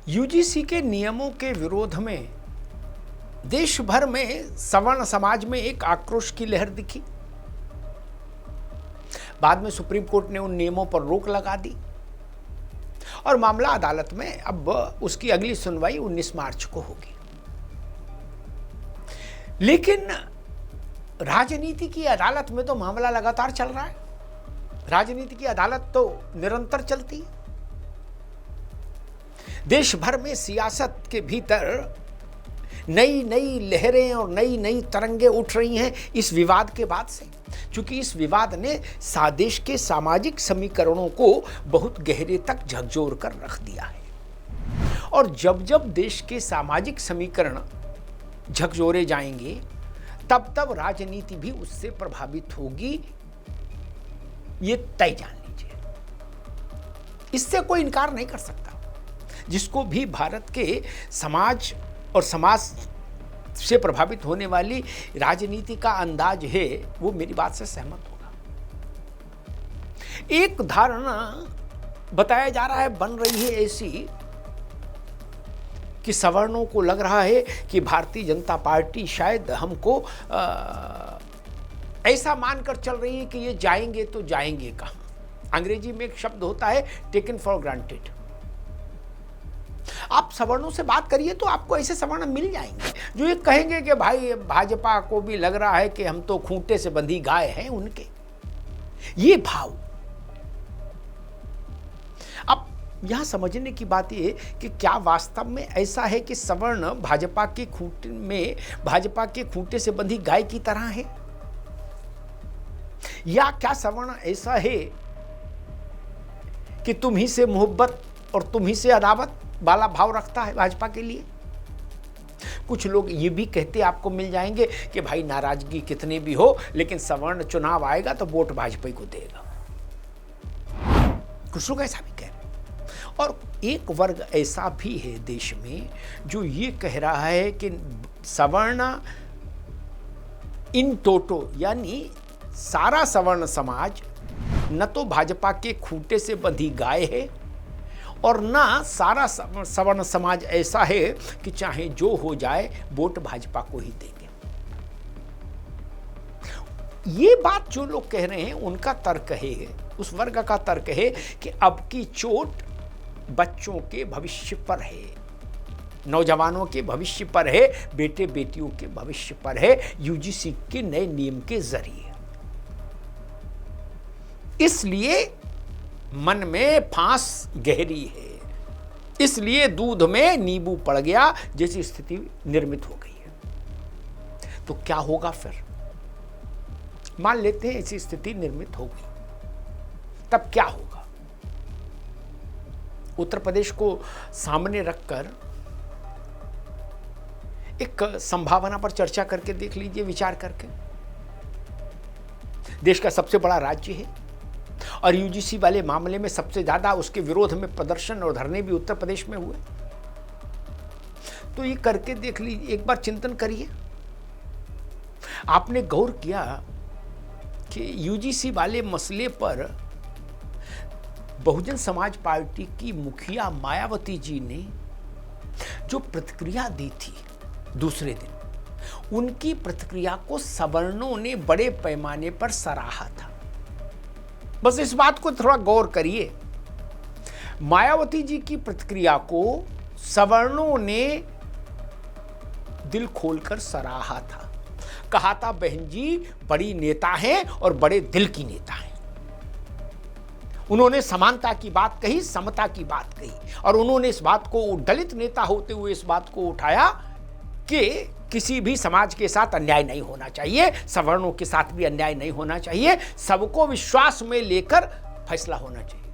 UGC के नियमों के विरोध में देश भर में सवर्ण समाज में एक आक्रोश की लहर दिखी। बाद में सुप्रीम कोर्ट ने उन नियमों पर रोक लगा दी और मामला अदालत में अब उसकी अगली सुनवाई 19 मार्च को होगी। लेकिन राजनीति की अदालत में तो मामला लगातार चल रहा है। राजनीति की अदालत तो निरंतर चलती है। देश भर में सियासत के भीतर नई नई लहरें और नई नई तरंगें उठ रही हैं इस विवाद के बाद से, क्योंकि इस विवाद ने देश के सामाजिक समीकरणों को बहुत गहरे तक झकझोर कर रख दिया है। और जब जब देश के सामाजिक समीकरण झकझोरे जाएंगे तब तब राजनीति भी उससे प्रभावित होगी, ये तय जान लीजिए। इससे कोई इनकार नहीं कर सकता। जिसको भी भारत के समाज और समाज से प्रभावित होने वाली राजनीति का अंदाज है वो मेरी बात से सहमत होगा। एक धारणा बताया जा रहा है, बन रही है ऐसी कि सवर्णों को लग रहा है कि भारतीय जनता पार्टी शायद हमको ऐसा मानकर चल रही है कि ये जाएंगे तो जाएंगे कहां। अंग्रेजी में एक शब्द होता है टेकन फॉर ग्रांटेड। आप सवर्णों से बात करिए तो आपको ऐसे सवर्ण मिल जाएंगे जो ये कहेंगे कि भाई भाजपा को भी लग रहा है कि हम तो खूंटे से बंधी गाय हैं उनके। ये भाव। अब यहां समझने की बात यह कि क्या वास्तव में ऐसा है कि सवर्ण भाजपा के खूंटे से बंधी गाय की तरह है, या क्या सवर्ण ऐसा है कि तुम ही से मोहब्बत और तुम ही से अदावत वाला भाव रखता है भाजपा के लिए। कुछ लोग ये भी कहते आपको मिल जाएंगे कि भाई नाराजगी कितनी भी हो लेकिन सवर्ण चुनाव आएगा तो वोट भाजपा को देगा। कुछ लोग ऐसा भी कह रहे हैं। और एक वर्ग ऐसा भी है देश में जो ये कह रहा है कि सवर्ण इन टोटो यानी सारा सवर्ण समाज न तो भाजपा के खूंटे से बंधी गाय है और ना सारा सवर्ण समाज ऐसा है कि चाहे जो हो जाए वोट भाजपा को ही देंगे। ये बात जो लोग कह रहे हैं उनका तर्क है, उस वर्ग का तर्क है कि अब की चोट बच्चों के भविष्य पर है, नौजवानों के भविष्य पर है, बेटे बेटियों के भविष्य पर है यूजीसी के नए नियम के जरिए। इसलिए मन में फांस गहरी है, इसलिए दूध में नींबू पड़ गया जैसी स्थिति निर्मित हो गई है। तो क्या होगा फिर? मान लेते हैं ऐसी स्थिति निर्मित हो गई, तब क्या होगा? उत्तर प्रदेश को सामने रखकर एक संभावना पर चर्चा करके देख लीजिए, विचार करके। देश का सबसे बड़ा राज्य है और यूजीसी वाले मामले में सबसे ज्यादा उसके विरोध में प्रदर्शन और धरने भी उत्तर प्रदेश में हुए। तो ये करके देख लीजिए, एक बार चिंतन करिए। आपने गौर किया कि यूजीसी वाले मसले पर बहुजन समाज पार्टी की मुखिया मायावती जी ने जो प्रतिक्रिया दी थी दूसरे दिन, उनकी प्रतिक्रिया को सवर्णों ने बड़े पैमाने पर सराहा था। बस इस बात को थोड़ा गौर करिए। मायावती जी की प्रतिक्रिया को सवर्णों ने दिल खोलकर सराहा था। कहा था बहन जी बड़ी नेता हैं और बड़े दिल की नेता हैं। उन्होंने समानता की बात कही, समता की बात कही और उन्होंने इस बात को, दलित नेता होते हुए इस बात को उठाया कि किसी भी समाज के साथ अन्याय नहीं होना चाहिए, सवर्णों के साथ भी अन्याय नहीं होना चाहिए, सबको विश्वास में लेकर फैसला होना चाहिए,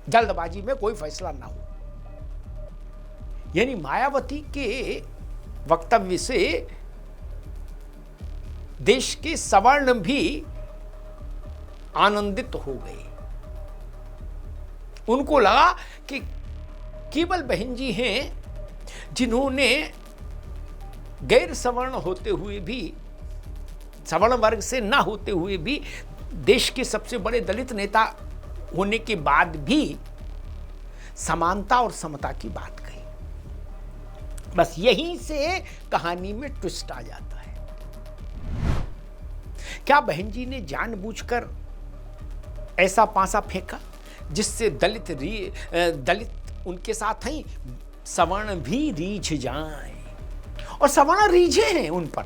जल्दबाजी में कोई फैसला ना हो। यानी मायावती के वक्तव्य से देश के सवर्ण भी आनंदित हो गए। उनको लगा कि केवल बहन जी हैं जिन्होंने गैर सवर्ण होते हुए भी, सवर्ण वर्ग से ना होते हुए भी, देश के सबसे बड़े दलित नेता होने के बाद भी समानता और समता की बात कही। बस यहीं से कहानी में ट्विस्ट आ जाता है। क्या बहन जी ने जानबूझकर ऐसा पासा फेंका जिससे दलित उनके साथ हैं, सवर्ण भी रीझ जाएं, और सवर्ण रीझे हैं उन पर।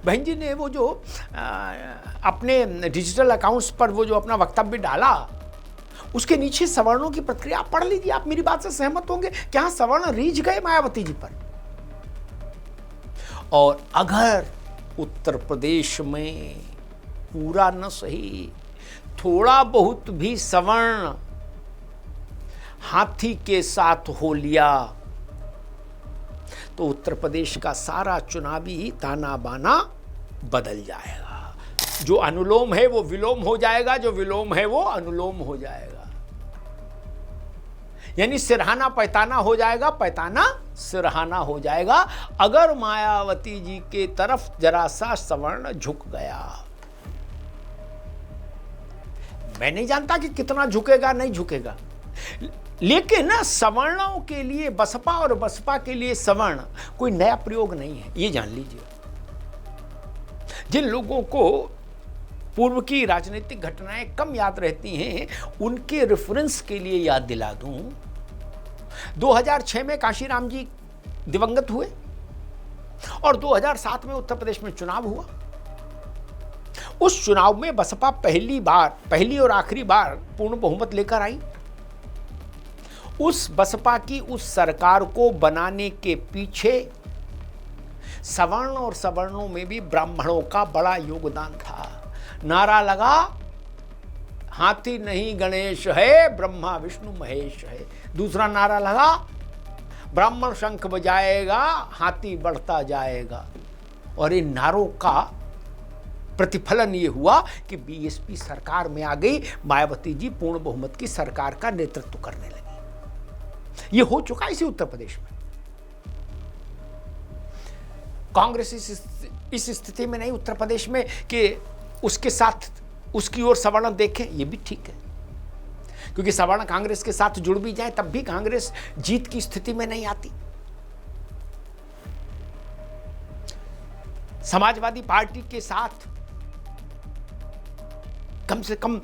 बहन जी ने वो जो अपने डिजिटल अकाउंट्स पर वो जो अपना वक्तव्य डाला, उसके नीचे सवर्णों की प्रतिक्रिया पढ़ लीजिए। आप मेरी बात से सहमत होंगे, क्या सवर्ण रीझ गए मायावती जी पर? और अगर उत्तर प्रदेश में पूरा न सही थोड़ा बहुत भी सवर्ण हाथी के साथ हो लिया तो उत्तर प्रदेश का सारा चुनावी ताना बाना बदल जाएगा। जो अनुलोम है वो विलोम हो जाएगा, जो विलोम है वो अनुलोम हो जाएगा। यानी सिरहाना पैताना हो जाएगा, पैताना सिरहाना हो जाएगा, अगर मायावती जी के तरफ जरा सा सवर्ण झुक गया। मैं नहीं जानता कि कितना झुकेगा, नहीं झुकेगा, लेकिन सवर्णों के लिए बसपा और बसपा के लिए सवर्ण कोई नया प्रयोग नहीं है, ये जान लीजिए। जिन लोगों को पूर्व की राजनीतिक घटनाएं कम याद रहती हैं, उनके रेफरेंस के लिए याद दिला दूं, 2006 में काशीराम जी दिवंगत हुए और 2007 में उत्तर प्रदेश में चुनाव हुआ। उस चुनाव में बसपा पहली और आखिरी बार पूर्ण बहुमत लेकर आई। उस बसपा की उस सरकार को बनाने के पीछे सवर्ण और सवर्णों में भी ब्राह्मणों का बड़ा योगदान था। नारा लगा, हाथी नहीं गणेश है, ब्रह्मा विष्णु महेश है। दूसरा नारा लगा, ब्राह्मण शंख बजाएगा, हाथी बढ़ता जाएगा। और इन नारों का प्रतिफलन ये हुआ कि बीएसपी सरकार में आ गई, मायावती जी पूर्ण बहुमत की सरकार का नेतृत्व करने लगी। ये हो चुका इसी उत्तर प्रदेश में। कांग्रेस इस स्थिति में नहीं उत्तर प्रदेश में कि उसके साथ उसकी ओर सवर्ण देखें, ये भी ठीक है, क्योंकि सवर्ण कांग्रेस के साथ जुड़ भी जाए तब भी कांग्रेस जीत की स्थिति में नहीं आती। समाजवादी पार्टी के साथ कम से कम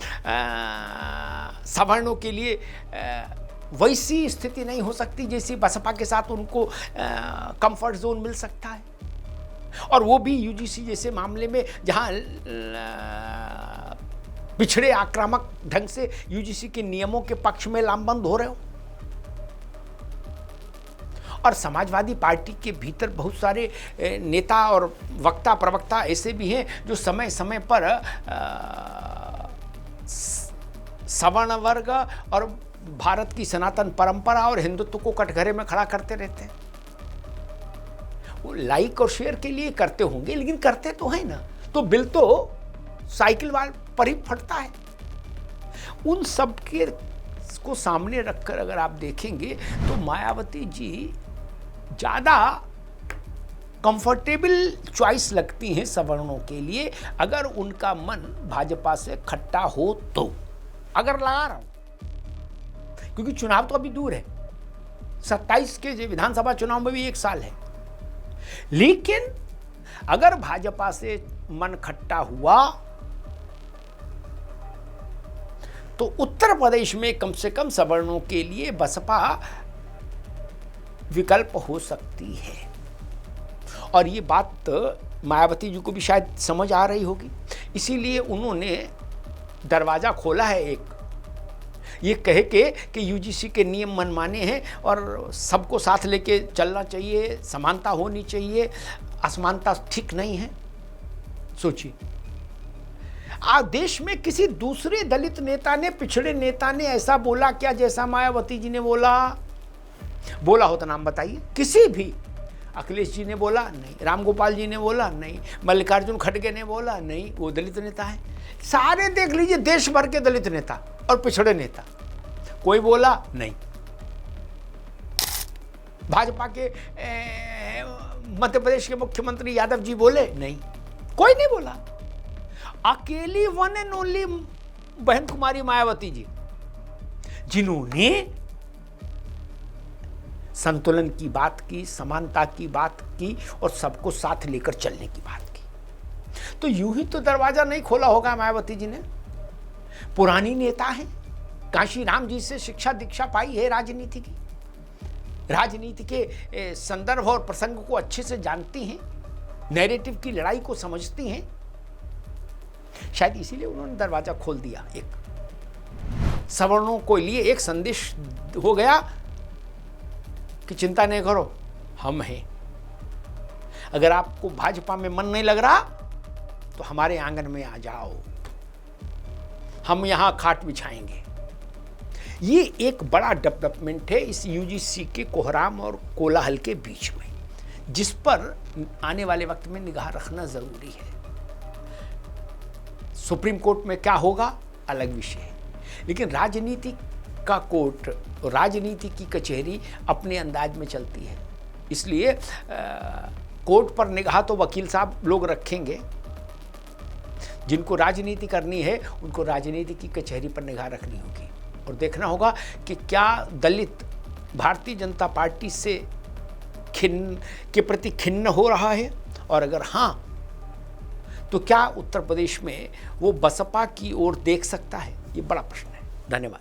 सवर्णों के लिए वैसी स्थिति नहीं हो सकती जैसी बसपा के साथ उनको कंफर्ट जोन मिल सकता है। और वो भी यूजीसी जैसे मामले में, जहां पिछड़े आक्रामक ढंग से यूजीसी के नियमों के पक्ष में लामबंद हो रहे हो। और समाजवादी पार्टी के भीतर बहुत सारे नेता और वक्ता प्रवक्ता ऐसे भी हैं जो समय समय पर सवर्ण वर्ग और भारत की सनातन परंपरा और हिंदुत्व को कटघरे में खड़ा करते रहते हैं। वो लाइक और शेयर के लिए करते होंगे, लेकिन करते तो है ना। तो बिल तो साइकिल वाल पर ही फटता है। उन सब के को सामने रखकर अगर आप देखेंगे तो मायावती जी ज़्यादा कंफर्टेबल चॉइस लगती हैं सवर्णों के लिए, अगर उनका मन भाजपा से खट्टा हो तो। अगर लगा रहा हूं, क्योंकि चुनाव तो अभी दूर है, 27 के विधानसभा चुनाव में भी 1 साल है, लेकिन अगर भाजपा से मन खट्टा हुआ तो उत्तर प्रदेश में कम से कम सवर्णों के लिए बसपा विकल्प हो सकती है। और ये बात मायावती जी को भी शायद समझ आ रही होगी, इसीलिए उन्होंने दरवाजा खोला है एक, ये कहे कि यूजीसी के नियम मनमाने हैं और सबको साथ लेके चलना चाहिए, समानता होनी चाहिए, असमानता ठीक नहीं है। सोचिए, आज देश में किसी दूसरे दलित नेता ने, पिछड़े नेता ने ऐसा बोला क्या जैसा मायावती जी ने बोला हो तो नाम बताइए। किसी भी, अखिलेश जी ने बोला नहीं, रामगोपाल जी ने बोला नहीं, मल्लिकार्जुन खड़गे ने बोला नहीं, वो दलित नेता है। सारे देख लीजिए देश भर के दलित नेता और पिछड़े नेता, कोई बोला नहीं। भाजपा के मध्य प्रदेश के मुख्यमंत्री यादव जी बोले नहीं, कोई नहीं बोला। अकेली वन एंड ओनली बहन कुमारी मायावती जी, जिन्होंने संतुलन की बात की, समानता की बात की और सबको साथ लेकर चलने की बात की। तो यूं ही तो दरवाजा नहीं खोला होगा मायावती जी ने। पुरानी नेता है, काशी राम जी से शिक्षा दीक्षा पाई है राजनीति की, राजनीति के संदर्भ और प्रसंग को अच्छे से जानती हैं, नैरेटिव की लड़ाई को समझती हैं। शायद इसीलिए उन्होंने दरवाजा खोल दिया। एक सवर्णों को लिए एक संदेश हो गया कि चिंता नहीं करो, हम हैं। अगर आपको भाजपा में मन नहीं लग रहा तो हमारे आंगन में आ जाओ, हम यहां खाट बिछाएंगे। ये एक बड़ा डेवलपमेंट है इस यूजीसी के कोहराम और कोलाहल के बीच में, जिस पर आने वाले वक्त में निगाह रखना जरूरी है। सुप्रीम कोर्ट में क्या होगा अलग विषय है, लेकिन राजनीति का कोर्ट, राजनीति की कचहरी अपने अंदाज में चलती है। इसलिए कोर्ट पर निगाह तो वकील साहब लोग रखेंगे, जिनको राजनीति करनी है उनको राजनीति की कचहरी पर निगाह रखनी होगी और देखना होगा कि क्या दलित भारतीय जनता पार्टी से के प्रति खिन्न हो रहा है, और अगर हाँ तो क्या उत्तर प्रदेश में वो बसपा की ओर देख सकता है। ये बड़ा प्रश्न है। धन्यवाद।